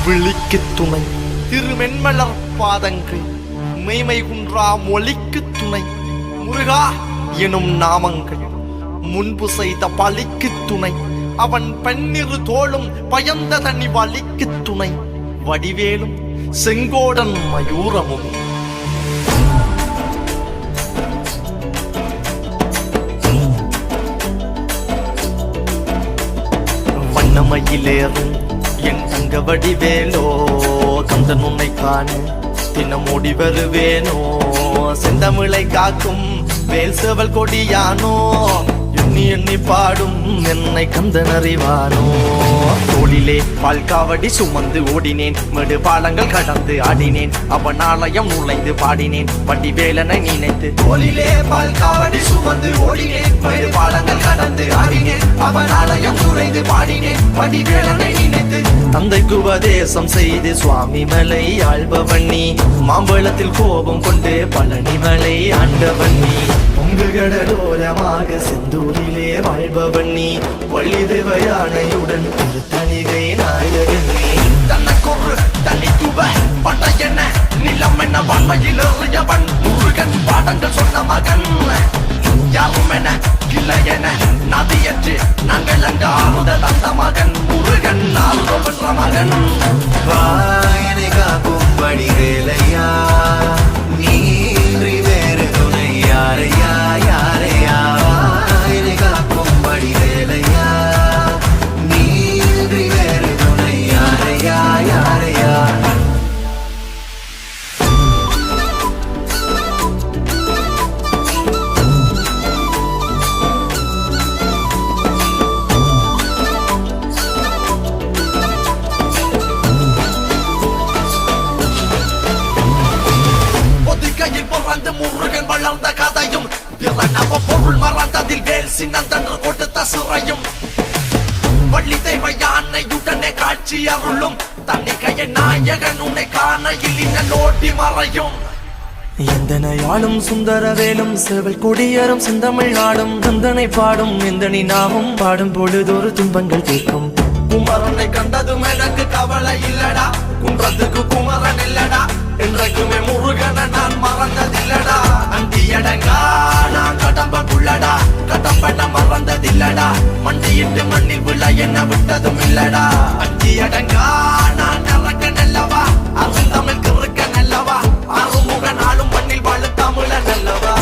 விழிக்கு துணை திருமென்மலர் பாதங்கள் மெய்மை குன்றா மொழிக்கு துணை முருகா எனும் நாமங்கள் முன்பு செய்த பழிக்கு துணை அவன் பன்னிரு தோளும் பயந்த தனி வலிக்கு துணை வடிவேலும் செங்கோடன் மயூரமும் வண்ணமயிலேறும் என் தங்க வடிவேலோ கந்தன் உன்னை காண தினம் ஓடி வருவேனோ செந்தமிழை காக்கும் வேல் சேவல் கொடியானோ எண்ணி எண்ணி பாடும் என்னை கந்தன் அறிவானோ தோளிலே பால்காவடி சுமந்து ஓடினேன் மேடு பாலங்கள் கடந்து ஆடினேன் அவன் ஆலயம் நுழைந்து பாடினேன் வடிவேலனை நினைத்து தோளிலே பால்காவடி சுமந்து ஓடினேன் மேடு பாலங்கள் கடந்து ஆடினேன் அவன் ஆலயம் நுழைந்து பாடினேன் வடிவேலனை நினைத்து தந்தைக்கு உபதேசம் செய்து சுவாமி மலை ஆள்பவன் நீ மாம்பழத்தில் கோபம் கொண்டு பழனி மலை ஆண்டவன் நீ பொங்கு கடலோரமாக செந்தூரிலே வாழ்பவன் நீ வள்ளி தேவயானையுடன் திருத்தணிகை நாயகன் நீ தனக்கொரு தனித்துவ படையென நிலம் என வன்மையில் எறியவன் முருகன் பாடங்கள் சொன்ன மகன் யாரும் என இல்லை என நதியற்று நாங்கள் அங்க ஆறுதல் அந்த மகன் முருகன் ஆறுபவன் மகன் வாயனை காக்கும் வடிவேலையா நீன்றி வேறு துணை யாரையா யாரையா வாயனை காக்கும் வடிவேலையா நீன்றி வேறு துணை யாரையா யாரையா முருகன் வளர்ந்த கதையும் பொருள் மறந்ததில் வேல் சின்னந்தன்று கொடுத்த சிறையும் வள்ளி தேவை யானையுடனே காட்சி அருளும் தன்னிக்கைய நாயகன் உன்னை காணையில் இன்னோட்டி மறையும் எந்தனையாளும் சுந்தரவேலும் சேவல் கொடியரும் செந்தமிழ் நாடும் தந்தனை பாடும் எந்தனி நாமும் பாடும் பொழுதொரு துன்பங்கள் கேட்கும் குமரனை கண்டதும் எனக்கு கவலை இல்லடா குன்றத்துக்கு குமரன் இல்லடா என்றைக்குமே முருகனை நான் மறந்ததில்லடா அண்டியடங்கா நான் கடம்பக்குள்ளடா கடம்பன மறந்ததில்லடா மண்டியிட்டு மண்ணில் விழ என்ன விட்டதும் இல்லடா அண்டியடங்கா நான் இறக்க நல்லவா அருந்தமிழ் கிறுக்க நல்லவா ஆறுமுகன் ஆளும் மண்ணில் வாழ தமிழ நல்லவா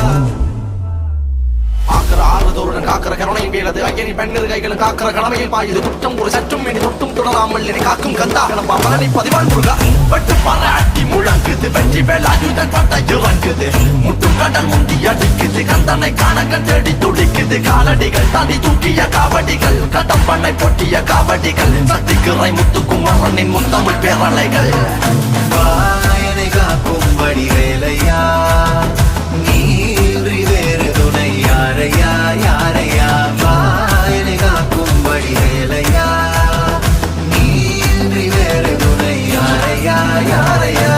ஆறுதோருடன் காக்கிற கருணையின் வேலது ஐயனின் பெண்ணிரு கைகளும் காக்கிற கடமையில் பாயுது குற்றம் ஒரு சற்றும் இனி தொட்டும் தொடராமல் என்னை காக்கும் கந்தாகனப்பா பலனை பதிவான் முருகா வெட்டு பாராட்டி முழங்குது வெற்றி வேலாயுதன் பட்ட இறங்குது முட்டும் கடல் முந்தி அடிக்குது கந்தனை காண கண்டடி துடிக்குது காலடிகள் தாண்டி தூக்கிய காவடிகள் கடம்பண்ணை பொட்டிய காவடிகள் சக்திக்குறை முத்துக்குமரனின் முத்தமிழ் பேரலைகள் வாயனை காக்கும் வடிவேலையா நீன்றி வேறு துணை யாரையா யாரையா வாயனை காக்கும் வடிவேலையா நீன்றி வேறு துணை யாரையா யாரையா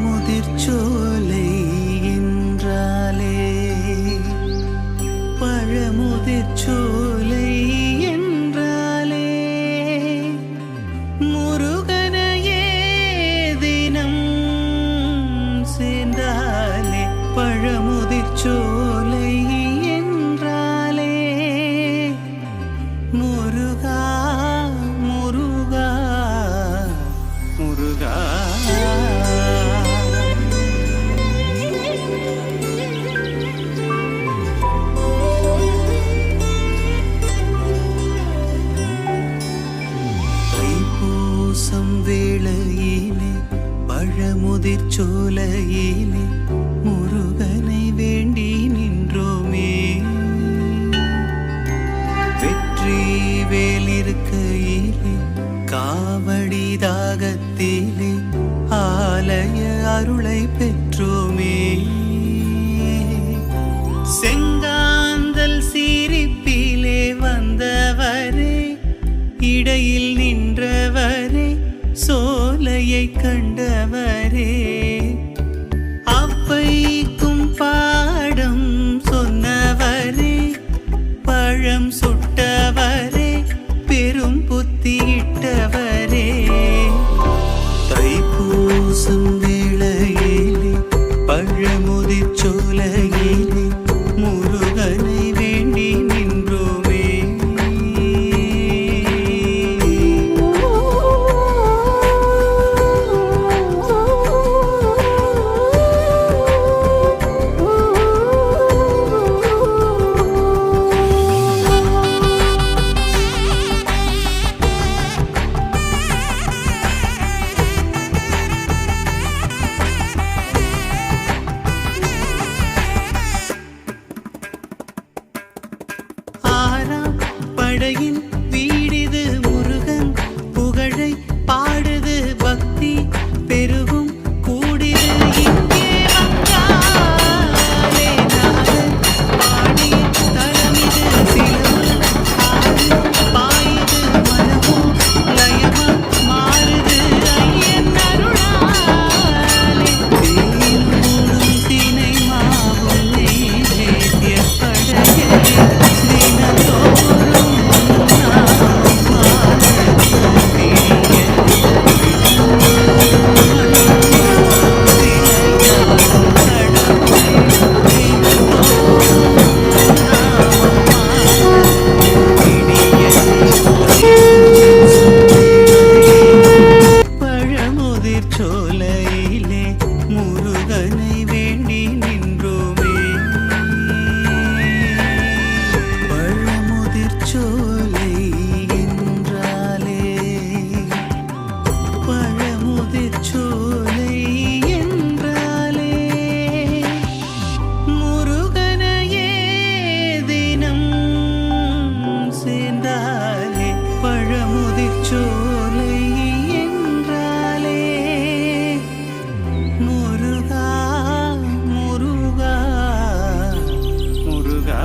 பழமுதிர்ச்சோலை என்றாலே பழமுதிர்ச்சோலை என்றாலே முருகனையே தினம் சேர்ந்தாலே பழமுதிர்ச்சோலை என்றாலே முருகா முருகா முருகா கண்டவரே அவ்வைக்கும் பாடம் சொன்னவரே பழம் சுட்டவரே பெரும் புத்தியிட்டவரே தைப்பூசம் வேளையிலே பழமுதிர் சோலையிலே முருகனை வேண்டி நின்றோமே ஆறாம் படையின் வீடிது முருகன் புகழை பாடுது பக்தி பெருகும் கூடிது இங்கே வந்தாலே நாதன் பாடிய ஸ்தலமிது சிலவு ஆறு பாயுது மனமும் லயமா மாறுது ஐயன் அருளாலே தேனூரும் தினை மாவும் நெய்வேத்திய படையே பழமுதிர் சோலையிலே முருகனை வேண்டி நின்றோமே பழமுதிர் சோலை என்றாலே பழமுதிர் சோலை என்றாலே முருகனையே தினம் சேர்ந்தாலே பழமுதிர் சோலை என்றாலே முருகா முருகா முருகா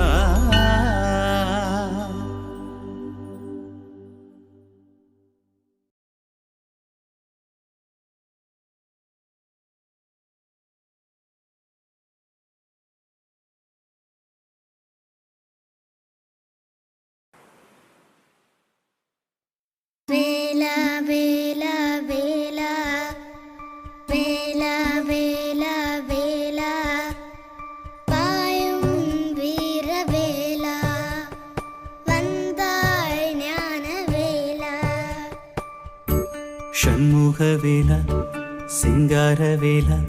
வேலா வேலா வேலா வேலா வேலா வேலா பாயும் வீர வேலா வந்தாய் ஞான வேலா ஷண்முகவேலா சிங்காரவேலா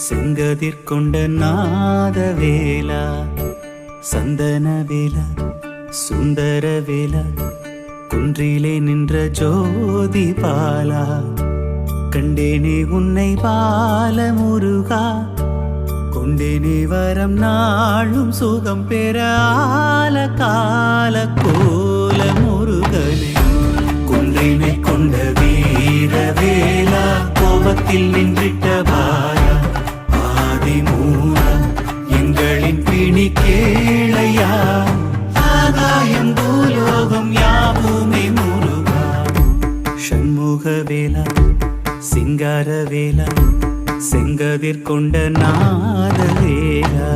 செங்கதிர் கொண்ட நாதவேலா சந்தனவேலா சுந்தரவேலா குன்றிலே நின்ற ஜோதி பாலா கண்டேனே உன்னை பால முருகா கொண்டேனே வரம் நாளும் சுகம் பெற ஆல கால கோல முருகனே குன்றினை கொண்ட வீரவேலா கோபத்தில் நின்றிட்ட பாலா ஆதி மூலா எங்களின் பிணி கேளையா ஆகாயம் பூலோகம் யாவுமே முருகா ஷண்முகவேலா சிங்காரவேலா செங்கதிர் கொண்ட நாதவேலா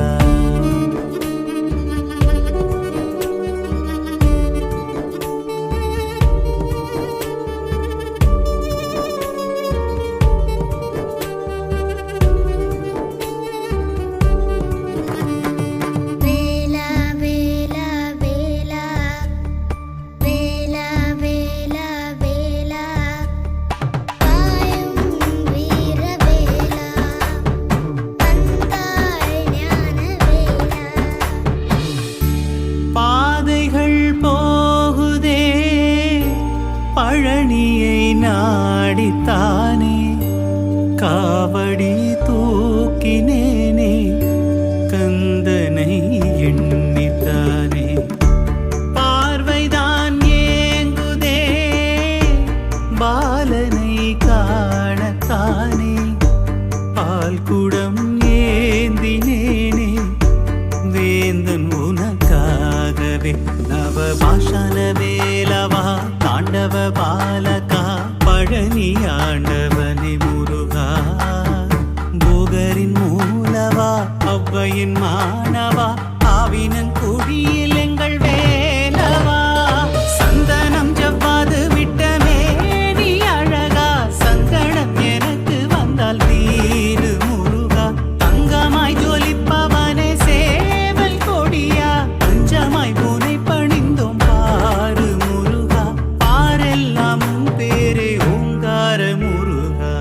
வேலா வேலா வேலா வேலா வேலா வேலா பாயும் வீர வேலா வந்தாய் ஞான ஆனையின் மாணவா ஆவினன் குழியில் எங்கள் வேலவா சந்தனம் ஜவ்வாது விட்ட மேனி அழகா சங்கடம் எனக்கு வந்தால் தீரு முருகா தங்கமாய் ஜொலிப்பவனே சேவல் கொடியா பஞ்சமாய் பூனை பணிந்தோம் பாரு முருகா பாரெல்லாம் உன் பேரே ஓங்கார முருகா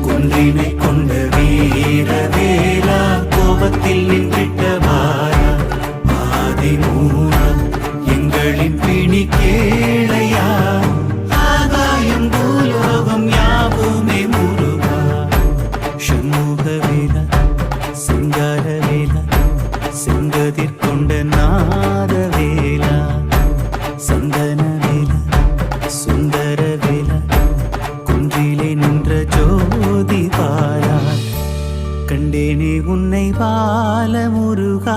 குன்றினை கொண்ட வீர வேலா கோபத்தில் நின்றிட்ட வாரா ஆதிமூலா எங்களின் பிணி கேளையா ஆகாயம் பூலோகம் யாவுமே முருகா சண்முக வேலா சிங்கார வேலா செங்கதிர் கொண்ட நாத வேலா சந்தன வேலா சுந்தர வேலா குன்றிலே நின்ற ஜோதி பாலா கண்டேனே உன்னை பால முருகா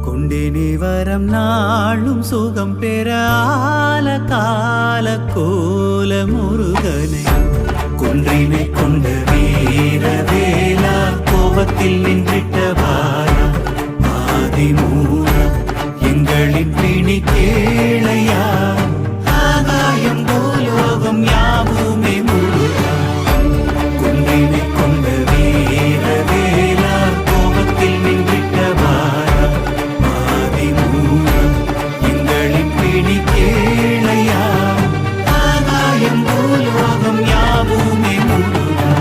கொண்டேனே வரம் நாளும் சுகம் பெற ஆல கால கோல முருகனை குன்றினை கொண்ட வீர வேலா கோபத்தில் நின்றிட்ட பாலா ஆதிமூலா எங்களின் பிணி கேளையா ஆகாயம் பூலோகம் யாவுமே முருகா குன்றினை கொண்ட வீர வேலா கோபத்தில் நின்றிட்ட பாலா ஆதிமூலா எங்களின் பிணி கேளையா ஆகாயம் பூலோகம் யாவுமே முருகா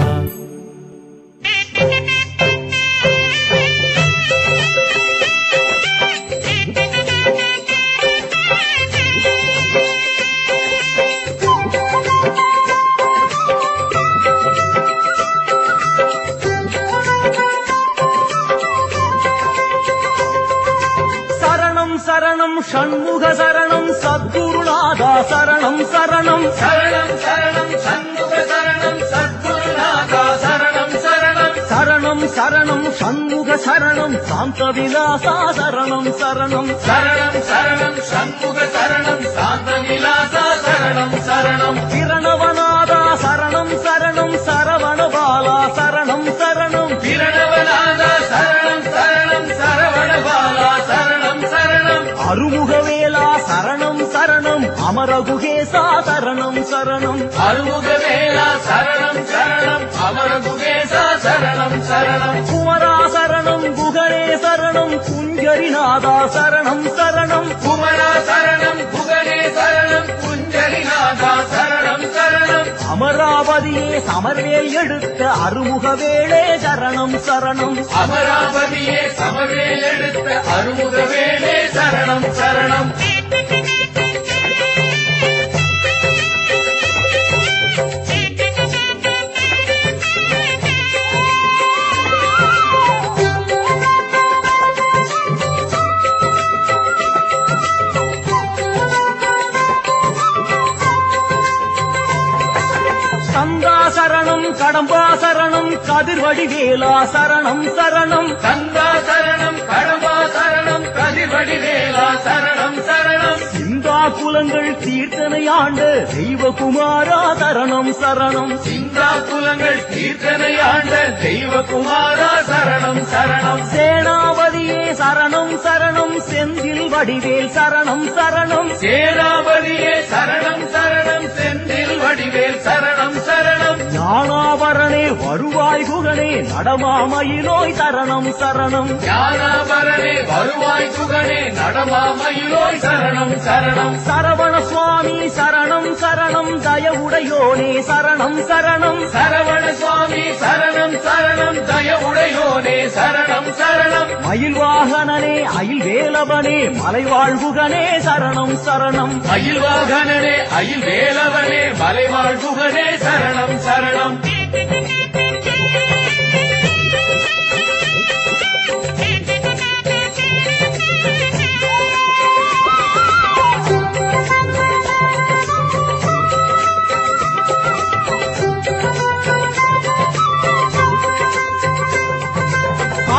சரணம் சரணம் ஷண்முக சரணம் சத்குருநாதா சரணம் சரணம் சரணம் சரணம் சண்முக சரணம் சத்குருநாதா சரணம் சரணம் சரணம் சரணம் ஷண்முக சரணம் சாந்த விலாசா சரணம் சரணம் சரணம் சரணம் சண்முக சரணம் சாந்த விலாசா சரணம் சரணம் பிரணவநாதா சரணம் சரணம் சரவணபாலா சரணம் சரணம் பிரணவநாதா சரணம் சரணம் சரவணபாலா சரணம் சரணம் அருமுகவேலா சரணம் சரணம் அமரகுகேசா சரணம் சரணம் அருமுகவேலா சரணம் சரணம் அமரகுகேசா சரணம் சரணம் குமரா சரணம் குகரே சரணம் குஞ்சரிநாதா சரணம் சரணம் குமரா சரணம் குகனே சரணம் குஞ்சரிநாதா சரணம் சரணம் அமராவதியே சமர்வேல் எடுத்த அருமுகவேளே சரணம் சரணம் அமராவதியே சமவேல் எடுத்த அருமுகவேலே சரணம் சரணம் கந்தா சரணம் கடம்பா சரணம் கதிர்வடிவேலா சரணம் சரணம் கந்தா சரணம் கடம்பா சரணம் கதிர்வடிவேலா சரணம் சரணம் சிந்தா குலங்கள் தீர்த்தனை ஆண்டு தெய்வகுமாரா சரணம் சரணம் சிந்தா குலங்கள் கீர்த்தனை ஆண்ட தெய்வகுமாரா சரணம் சரணம் சேனாபதியே சரணம் சரணம் செந்தில் வடிவேல் சரணம் சரணம் சேனாபதியே சரணம் சரணம் செந்தில் வடிவேல் சரணம் சரணம் ஞானாபரணே வருவாய் குகனே நடமாமயிலோய் சரணம் சரணம் ஞானாபரணே வருவாய் குகனே நடமாமயிலோய் சரணம் சரணம் சரவண சுவாமி சரணம் சரணம் தயவுடையோனே சரணம் சரணம் சரவண சுவாமி சரணம் சரணம் தயவுடையோனே சரணம் சரணம் மயில் வாகனனே அயில் வேலவனே மலைவாழ்வுகனே சரணம் சரணம் மயில் வாகனனே அயில் வேலவனே மலைவாழ் குகனே சரணம் சரணம்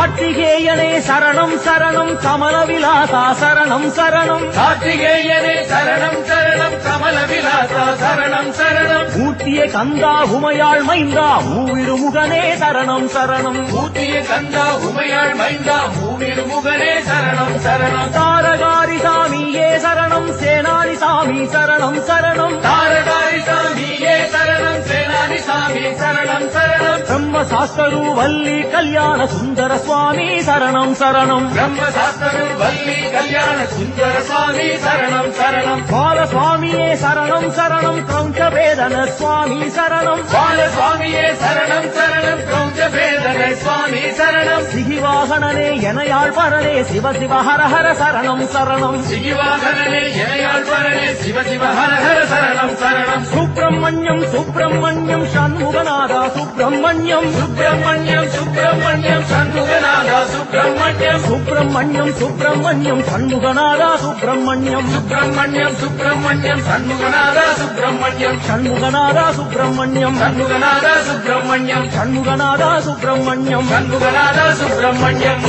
கார்த்திகேயனே சரணம் சரணம் கமல விலாசா சரணம் சரணம் கார்த்திகேயனே சரணம் சரணம் கமல விலாசா சரணம் சரணம் ஊட்டிய கந்தா உமையாள் மைந்தா மூவிருமுகனே சரணம் சரணம் ஊட்டிய கந்தா உமையாள் மைந்தா மூவிருமுகனே சரணம் சரணம் தாரகாரி சாமியே சரணம் சேனாதி சாமி சரணம் சரணம் தாரகாரி சாமியே சரணம் சேனாதி சாமி சரணம் சரணம் பிரம்மசாஸ்தரு வள்ளி கல்யாண சுந்தர சுவாமி சரணம் சரணம் பிரம்மசாஸ்தரு வள்ளி கல்யாண சுந்தர சுவாமி சரணம் சரணம் பாலசுவாமியே சரணம் சரணம் கௌஞ்சவேதன சுவாமி சரணம் பாலசுவாமியே சரணம் சரணம் கௌஞ்சவேதன சுவாமி சரணம் சிகிவாகனனே எனையாள் பரனே சிவ சிவ ஹர ஹர சரணம் சரணம் சிகிவாகனே எனையாள் பரனே சிவ சிவ ஹர ஹர சரணம் சரணம் சுப்பிரமணியம் சுப்பிரமணியம் சண்முகநாதா சுப்பிரமணியம் சுப்பிரமணியம் சுப்பிரமணியம் சண்முகநாதா சுப்பிரமணியம் சுப்பிரமணியம் சுப்பிரமணியம் சண்முகநாதா சுப்பிரமணியம் சுப்பிரமணியம் சுப்பிரமணியம் சண்முகநாதா சுப்பிரமணியம் சண்முகநாதா சுப்பிரமணியம் சண்முகநாதா சுப்பிரமணியம் சண்முகநாதா சுப்பிரமணியம் சண்முகநாதா சுப்பிரமணியம்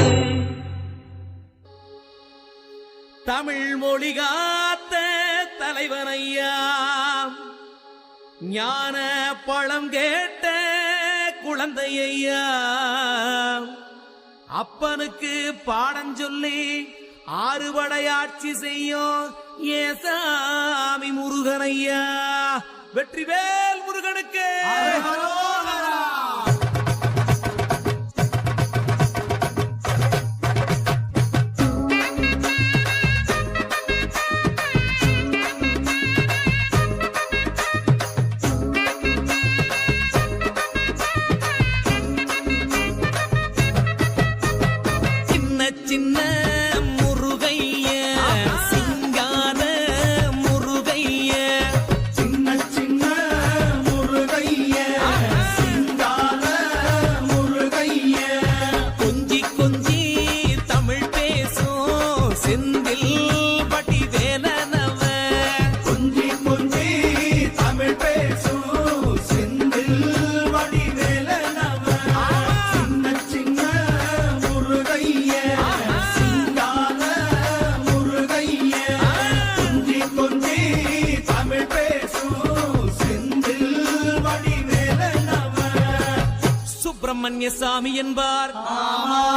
தமிழ் மொழி காத்த தலைவனையா ஞான பழம் கேட்ட குழந்தையா அப்பனுக்கு பாடம் சொல்லி ஆறுபடையாட்சி செய்யும் ஏசாமி முருகனையா வெற்றிவேல் முருகனுக்கு சின்ன முருகைய சிங்கார முருகைய சின்ன சின்ன முருகைய சிங்கார முருகைய கொஞ்சி கொஞ்சி தமிழ் பேசும் செந்தில் பட்டி வேலனவ கொஞ்சி கொஞ்சி தமிழ் பேசும் செந்தில் வடிவேலனவ சின்ன சின்ன முருகைய சிங்கார முருகைய கொஞ்சி கொஞ்சி தமிழ் பேசும் செந்தில் வடிவேலனவ சுப்பிரமணிய சாமி என்பார்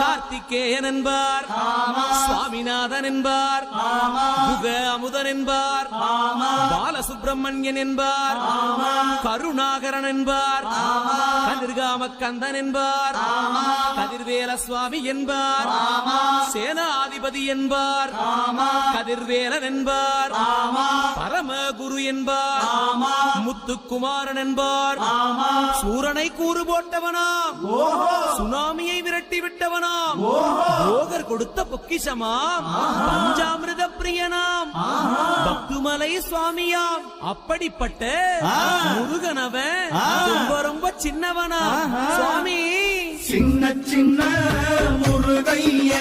கார்த்திகேயன் என்பார் சுவாமிநாதன் என்பார் முக அமுதன் என்பார் பாலசுப்பிரமணியன் என்பார் கருணாகரன் என்பார் கதிர்காம கந்தன் என்பார் கதிர்வேல சுவாமி என்பார் சேனாதிபதி என்பார் கதிர்வேலன் என்பார் பரமகுரு என்பார் முத்துக்குமாரன் என்பார் சூரனை கூறு போட்டவனாம் சுனாமியை விரட்டி விட்டவனாம் போகர் கொடுத்த பொக்கிஷமாம் பஞ்சாமிர்த பிரியனாம் பக்துமலை சுவாமியாம் அப்படிப்பட்ட முருகனவன் ரொம்ப ரொம்ப சின்னவனா சுவாமி சின்ன சின்ன முருகைய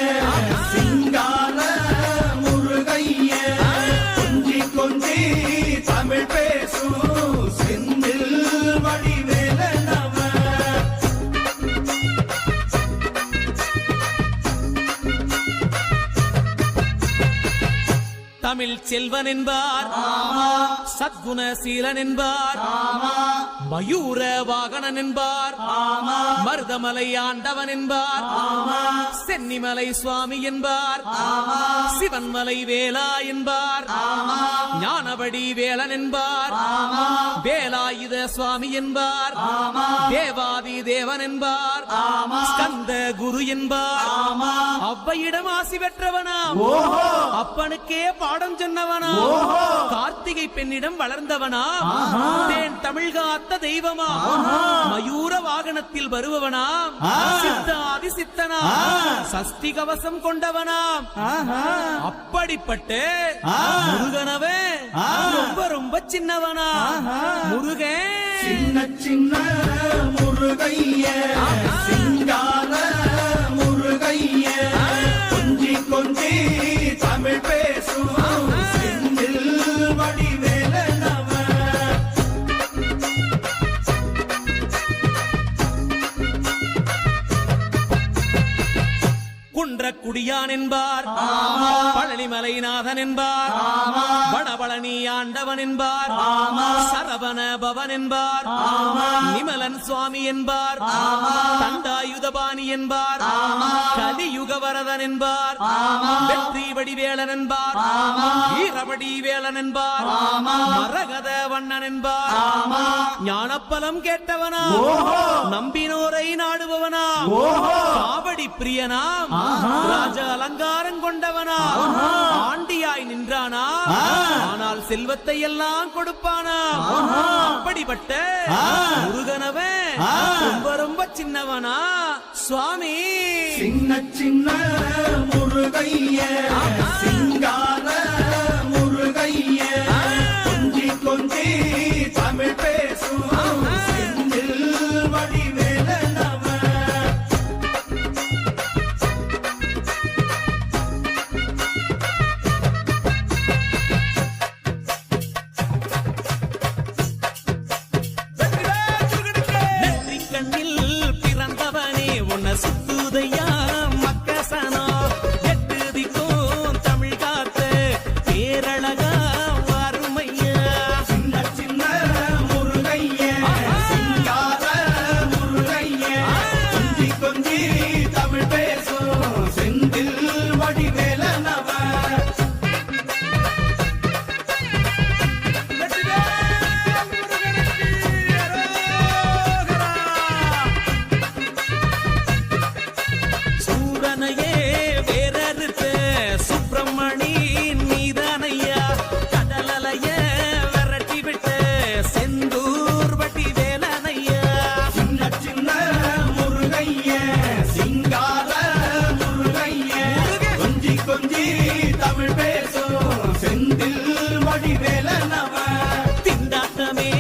சிங்கார முருகைய கொஞ்சி கொஞ்சி தமிழ் பேசும் செந்தில் வடிவேலனவ தமிழ் செல்வன் என்பார் சத்குணசீலன் என்பார் மயூர வாகனன் என்பார் மருதமலை ஆண்டவன் என்பார் சென்னிமலை சுவாமி என்பார் சிவன்மலை வேலா என்பார் ஞானபடி வேலன் என்பார் வேலாயுத சுவாமி என்பார் தேவாதி தேவன் என்பார் ஸ்கந்த குரு என்பார் அவ்வையிடம் ஆசி பெற்றவனாம் அப்பனுக்கே பாடம் சொன்னவனா கார்த்திகை பெண்ணிடம் வளர்ந்தவனா தேன் தமிழ் காத்த தெய்வமா மயூர வாகனத்தில் வருபவனாம் சித்தாதி சித்தனா சஷ்டி கவசம் கொண்டவனாம் அப்படிப்பட்ட முருகனவே ரொம்ப ரொம்ப சின்னவனா முருகன் சின்ன சின்ன முருகைய சிங்கார முருகைய கொஞ்சி கொஞ்சி தமிழ் பேசும் செந்தில் வடிவேலனவ குன்றக்குடியான் என்பார், பழனிமலைநாதன் என்பார், வடபழனி ஆண்டவன் என்பார், சரவண பவன் என்பார், நிமலன் சுவாமி என்பார், தண்டாயுதபாணி என்பார், கலியுகவரதன் என்பார், வெற்றி வடிவேலன் என்பார், வீரபடி வேலன் என்பார், மரகத வண்ணன் என்பார், ஞானப்பலம் கேட்டவனா, நம்பினோரை நாடுபவனா, காவடி பிரியனாம், ராஜ அலங்காரம் கொண்டவனா, ஆண்டியாய் நின்றானா, ஆனால் செல்வத்தை எல்லாம் கொடுப்பானா, அப்படிப்பட்ட முருகனவன் ரொம்ப ரொம்ப சின்னவனா சுவாமி. சின்ன சின்ன முருகைய சிங்கார முருகைய கொஞ்சி கொஞ்சி தமிழ் பேசும் செந்தில் வடிவேலனவ. நெற்றி கண்ணில் பிறந்தவனே உன்னை சுத்துதையா மக்கசனோ, எட்டு திக்கும் தமிழ் காத்து பேரழகா வறுமையா. சின்ன சின்ன முருகைய சிங்கார முருகைய கொஞ்சி கொஞ்சி தமிழ் பேசும் செந்தில் வடிவேலனவ. சூரனையே வேறறுத்த சுப்பிரமணி நீதானையா, கடலலைய விரட்டி விட்ட செந்தூர் வட்டி வேலனையா. சின்ன சின்ன முருகைய சிங்கார முருகைய கொஞ்சி கொஞ்சி தமிழ் பேசும் செந்தில் வடிவேலனவ. திண்டாட்டமே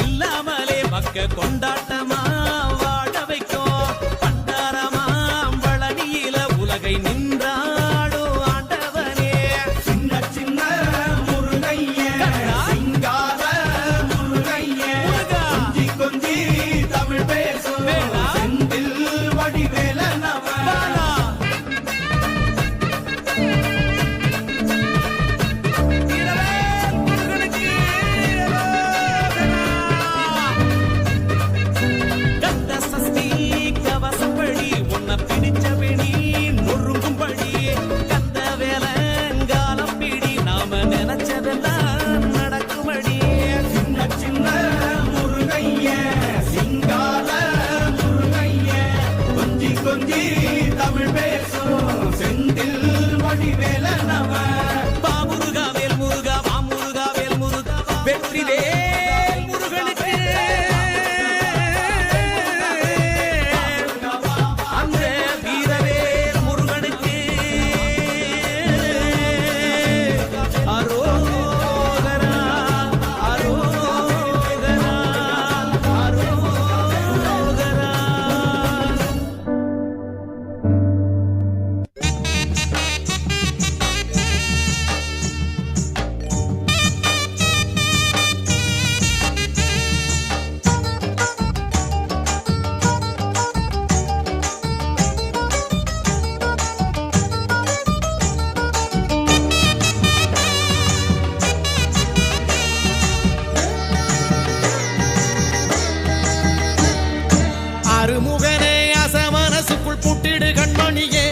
இல்லாமலே மக்க கொண்டாட்டமா வாழ வைக்கும், பண்டாரமாம் பழனியில உலகை நின்றாடோ ஆண்டவனே. சின்ன சின்ன முருகைய சிங்கார முருகைய கொஞ்சி கொஞ்சி தமிழ் பேசும் செந்தில் வடிவேலனவ. கந்த சஷ்டி கவசப்படி உன்னை பிடிச்சபடி நொறுங்கும்படி, கந்த வேலங்காலம் பிடி நாம நினைச்சதெல்லாம் நடக்கும்படி. சின்ன சின்ன முருகைய சிங்கார முருகைய கொஞ்சி கொஞ்சி தமிழ் பேசும் செந்தில் வடிவேலனவ. பாமுருகா வேல் முருகா வாமுருகா வேல் முருகா வெற்றி வேல் முருகனுக்கு அந்த வீரவேல் முருகனுக்கு அரோகரா அரோகரா அரோகரா. அருமுகனே அசமனசுக்குள் புட்டிடு கண்மணியே,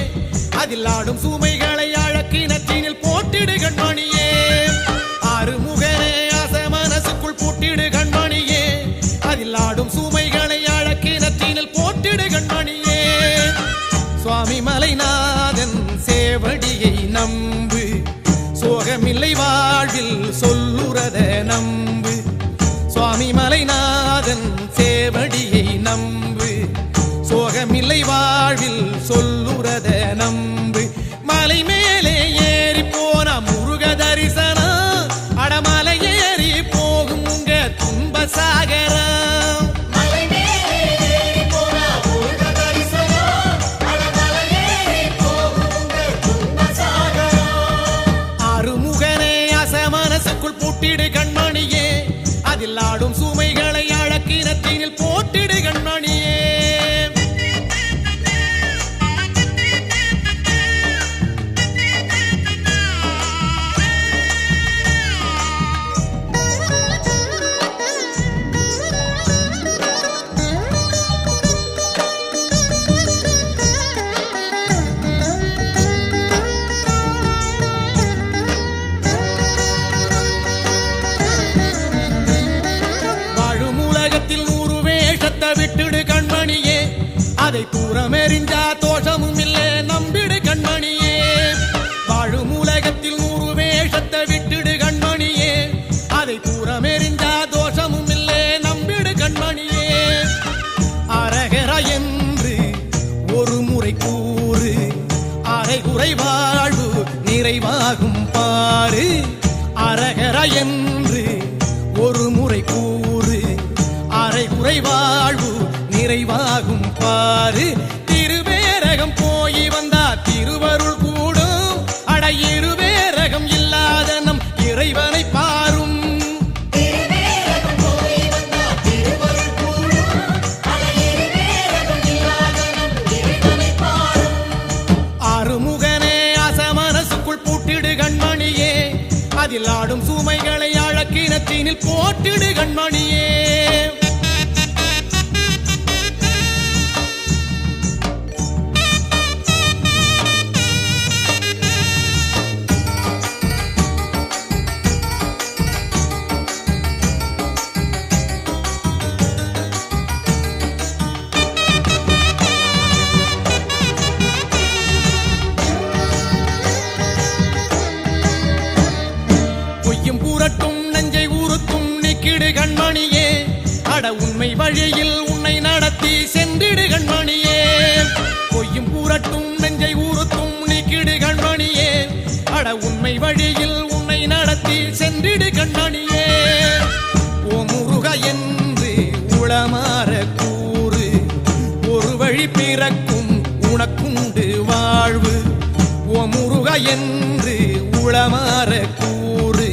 அதில் ஆடும் சுமைகளை அழக்கி நற்றினில் போட்டிடு கண்மணியே. அருமுகனே அசமனசுக்குள் புட்டிடு கண்மணியே, அதில் ஆடும் சுமைகளை அழக்கி நற்றினில் போட்டிடு கண்மணியே. சுவாமி மலைநாதன் சேவடியை நம்பு, சோகமில்லை வாழ்வில் சொல்லுறத நம்பு. சுவாமி மலைநாதன் சேவடியை நம்பு, சோகமில்லை வாழ்வில் சொல்லுறத நம்பு. மலை மேலே ஏறி போன முருக தரிசனம், அடமலை ஏறி போகும் உங்க துன்ப சாகரம். அருமுகனே அசமனசுக்குள் பூட்டிடு கண்மணியே, அதில் ஆடும் சுமைகளை அழக்கினத்தினில் போட்டிடு கண்மணியே. எரிஞ்சா தோஷமும் இல்லே நம்பிடு கண்மணியே வாழும் உலகத்தில் 100 வேஷத்தை விட்டுடு கண்மணியே அதை தூரம் எரிஞ்சா தோஷமும் இல்லே நம்பிடு கண்மணியே அரகர என்று ஒரு முறை கூறு அரைகுறை வாழ்வு நிறைவாகும் பாரு அரகர என்று ஒரு முறை கூறு அரைகுறை வாழ்வு நிறைவாகும் பாரு திருவேரகம் போய் வந்தா திருவருள் கூடும் அட இருவேரகம் இல்லாத நம் இறைவனை பாரும் ஆறுமுகனே அசமனசுக்குள் பூட்டிடு கண்மணியே அதில் ஆடும் சுமைகளை அழக்கினத்தினில் போட்டிடு கண்மணியே பொய்யும் கூறட்டும் நெஞ்சை ஊறுத்தும் நிக்கிடு கண்மணியே அட உண்மை வழியில் உன்னை நடத்தி சென்றிடு கண்மணியே பொய்யும் கூறட்டும் நெஞ்சை ஊறுத்தும் நிக்கிடு கண்மணியே அட உண்மை வழியில் உன்னை நடத்தி சென்றிடு கண்மணியே ஓ முருக என்று உளமாற கூறு ஒரு வழி பிறக்கும் உனக்குண்டு வாழ்வு ஓ முருக என்று உளமாற கூறு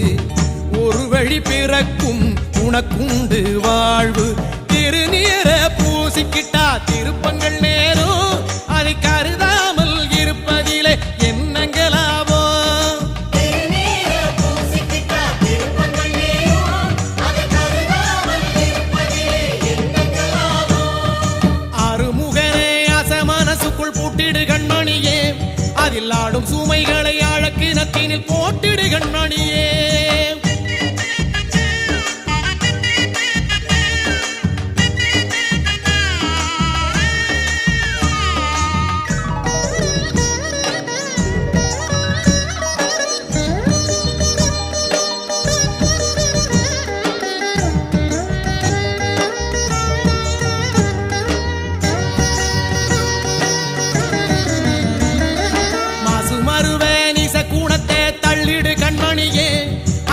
ஒரு வழி பிறக்கும் உனக்குண்டு வாழ்வு திருநீர பூசிக்கிட்டா திருப்பங்கள் நேரும் அதை கருதாமல் இருப்பதிலே என்னங்களாவோ ஆறுமுகனே அசமனசுக்குள் பூட்டிடு கண்மணியே அதில் ஆடும் சுமைகளை அழக்கினத்தினில் போட்டிடு கண்மணியே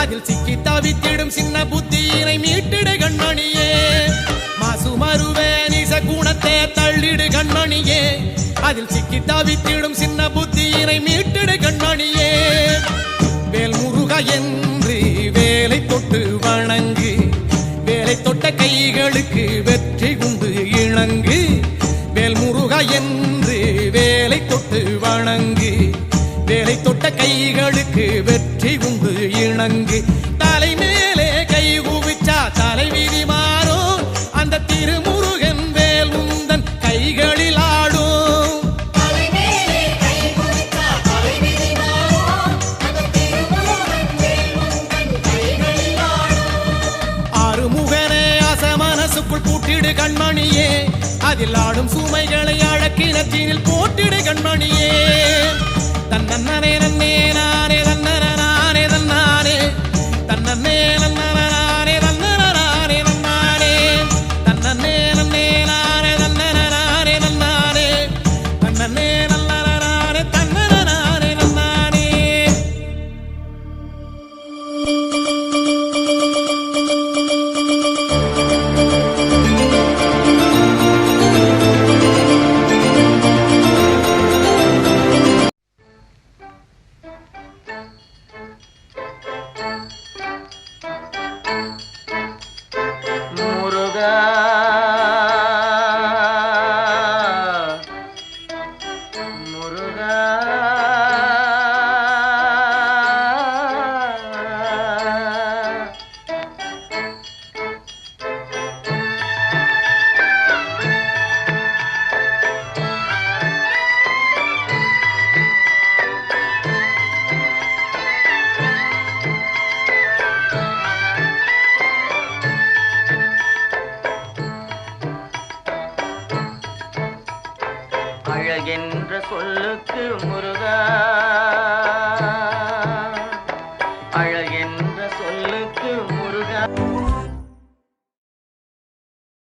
அதில் சிக்கி தவித்திடும் சின்ன புத்தியினை மீட்டிடு கண்மணியே மாசுமருவே நீச குணத்தை தள்ளிடு கண்மணியே அதில் சிக்கி தவித்திடும் சின்ன புத்தியினை மீட்டிடு கண்மணியே வேல் முருக என்று வேலை தொட்டு வணங்கு வேலை தொட்ட கைகளுக்கு வெற்றி குண்டு இணங்கு வேல் முருக என்று வேலை தொட்டு வணங்கு வேலை தொட்ட கைகளுக்கு வெற்றி உண்டு இணங்கு தலை மேலே கை குவிச்சா தலைவிதி மாறும் அந்த திருமுருகன் வேல் உந்தன் கைகளில் ஆடும் ஆறுமுகனே அசமனசுக்குள் பூட்டிடு கண்மணியே அதில் ஆடும் சுமைகளை அழக்கினத்தினில் போட்டிடு கண்மணியே தன்னே நன்னே நானே தன்னே தன்னானே தன்னே நன்னானே தன்னானே நன்னானே தன்னே நன்னே நானே தன்னானே நன்னானே தன்னே நன்னானே தன்னானே நன்னானே சொல்லுக்கு முருகா